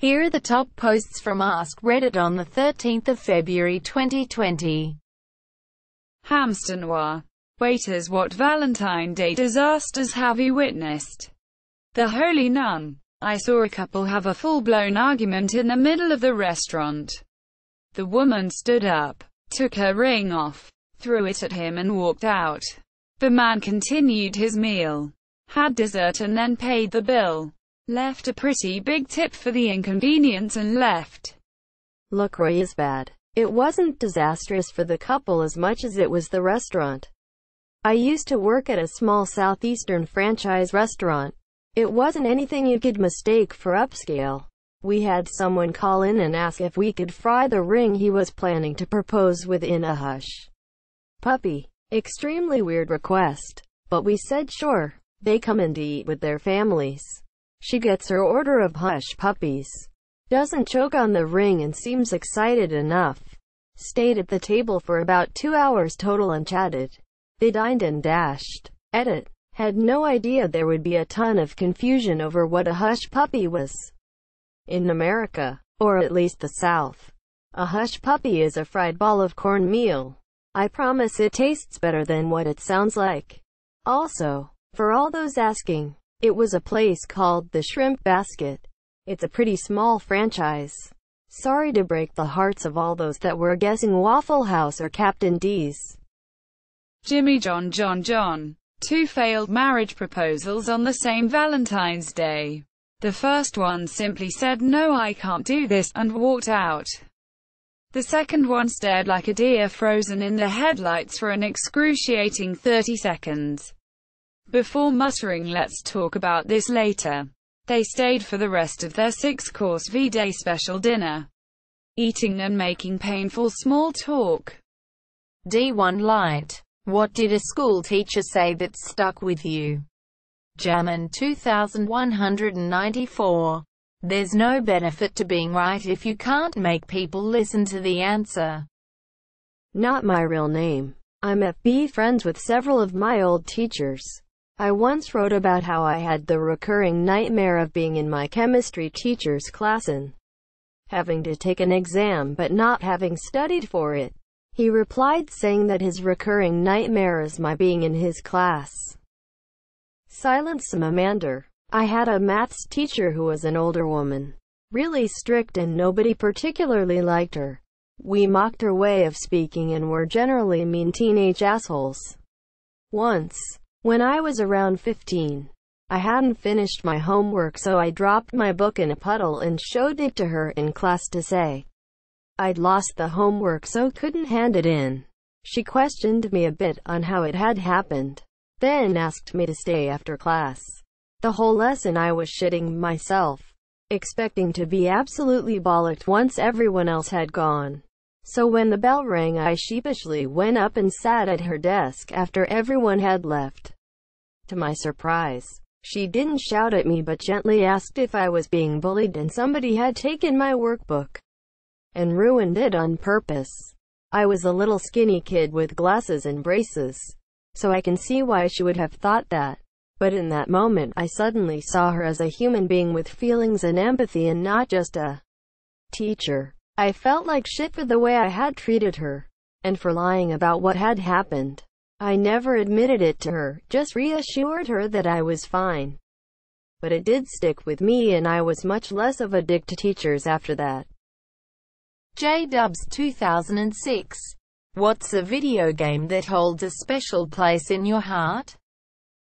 Here are the top posts from Ask Reddit on the 13th of February 2020. Hamster noir. Waiters, what Valentine Day disasters have you witnessed? The Holy Nun. I saw a couple have a full-blown argument in the middle of the restaurant. The woman stood up, took her ring off, threw it at him and walked out. The man continued his meal, had dessert and then paid the bill, left a pretty big tip for the inconvenience and left. LaCroix is bad. It wasn't disastrous for the couple as much as it was the restaurant. I used to work at a small southeastern franchise restaurant. It wasn't anything you could mistake for upscale. We had someone call in and ask if we could fry the ring he was planning to propose within a hush puppy. Extremely weird request, but we said sure. They come in to eat with their families. She gets her order of hush puppies, doesn't choke on the ring and seems excited enough. Stayed at the table for about 2 hours total and chatted. They dined and dashed. Edit. Had no idea there would be a ton of confusion over what a hush puppy was. In America, or at least the South, a hush puppy is a fried ball of cornmeal. I promise it tastes better than what it sounds like. Also, for all those asking, it was a place called the Shrimp Basket. It's a pretty small franchise. Sorry to break the hearts of all those that were guessing Waffle House or Captain D's. Jimmy John. Two failed marriage proposals on the same Valentine's Day. The first one simply said no, I can't do this, and walked out. The second one stared like a deer frozen in the headlights for an excruciating 30 seconds. Before muttering, let's talk about this later. They stayed for the rest of their 6-course V-Day special dinner, eating and making painful small talk. D1 Light. What did a school teacher say that stuck with you? Jamin 2194. There's no benefit to being right if you can't make people listen to the answer. Not my real name. I'm FB friends with several of my old teachers. I once wrote about how I had the recurring nightmare of being in my chemistry teacher's class and having to take an exam but not having studied for it. He replied saying that his recurring nightmare is my being in his class. Silence Mamander. I had a maths teacher who was an older woman. Really strict and nobody particularly liked her. We mocked her way of speaking and were generally mean teenage assholes. Once, when I was around 15, I hadn't finished my homework, so I dropped my book in a puddle and showed it to her in class to say I'd lost the homework so couldn't hand it in. She questioned me a bit on how it had happened, then asked me to stay after class. The whole lesson I was shitting myself, expecting to be absolutely bollocked once everyone else had gone. So when the bell rang, I sheepishly went up and sat at her desk after everyone had left. To my surprise, she didn't shout at me but gently asked if I was being bullied and somebody had taken my workbook and ruined it on purpose. I was a little skinny kid with glasses and braces, so I can see why she would have thought that. But in that moment, I suddenly saw her as a human being with feelings and empathy and not just a teacher. I felt like shit for the way I had treated her, and for lying about what had happened. I never admitted it to her, just reassured her that I was fine. But it did stick with me and I was much less of a dick to teachers after that. J-Dubs 2006. What's a video game that holds a special place in your heart?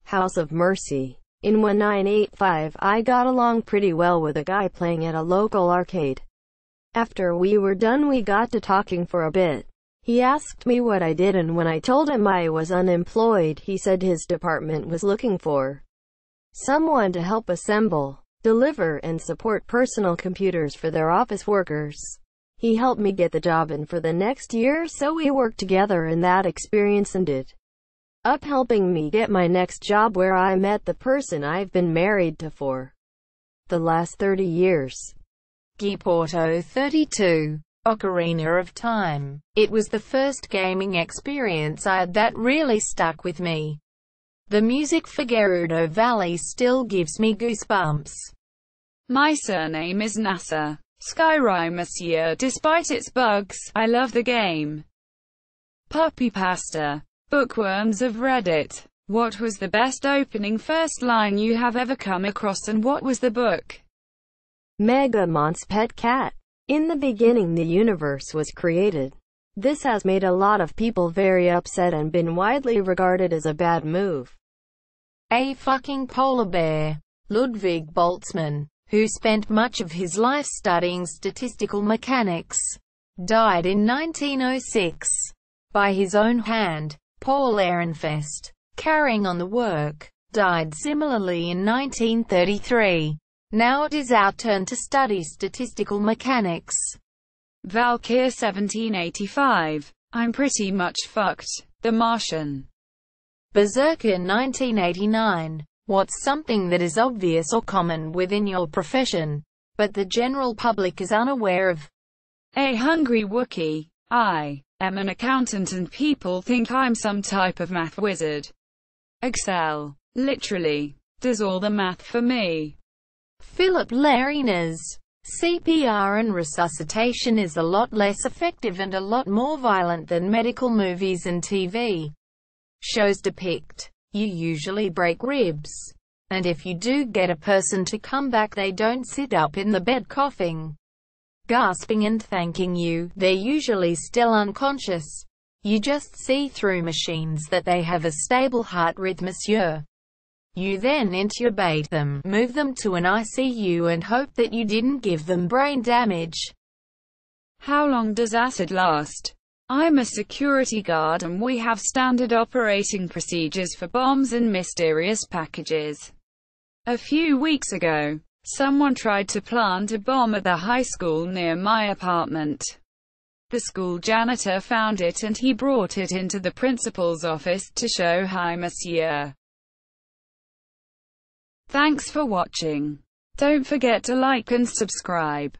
House of Mercy. In 1985, I got along pretty well with a guy playing at a local arcade. After we were done, we got to talking for a bit. He asked me what I did, and when I told him I was unemployed, he said his department was looking for someone to help assemble, deliver, and support personal computers for their office workers. He helped me get the job, and for the next year or so we worked together, and that experience ended up helping me get my next job, where I met the person I've been married to for the last 30 years. Geeporto 32. Ocarina of Time. It was the first gaming experience I had that really stuck with me. The music for Gerudo Valley still gives me goosebumps. My surname is NASA. Skyrim Monsieur. Despite its bugs, I love the game. Puppy Pasta. Bookworms of Reddit. What was the best opening first line you have ever come across, and what was the book? Megamont's pet cat. In the beginning the universe was created. This has made a lot of people very upset and been widely regarded as a bad move. A fucking polar bear. Ludwig Boltzmann, who spent much of his life studying statistical mechanics, died in 1906. By his own hand. Paul Ehrenfest, carrying on the work, died similarly in 1933. Now it is our turn to study statistical mechanics. Valkyr 1785. I'm pretty much fucked. The Martian. Berserker 1989. What's something that is obvious or common within your profession, but the general public is unaware of? A hungry Wookiee. I am an accountant and people think I'm some type of math wizard. Excel, literally, does all the math for me. Philip Larrinas. CPR and resuscitation is a lot less effective and a lot more violent than medical movies and TV shows depict. You usually break ribs. And if you do get a person to come back, they don't sit up in the bed coughing, gasping and thanking you. They're usually still unconscious. You just see through machines that they have a stable heart rhythm, monsieur. You then intubate them, move them to an ICU and hope that you didn't give them brain damage. How long does acid last? I'm a security guard and we have standard operating procedures for bombs and mysterious packages. A few weeks ago, someone tried to plant a bomb at the high school near my apartment. The school janitor found it and he brought it into the principal's office to show hi monsieur. Thanks for watching. Don't forget to like and subscribe.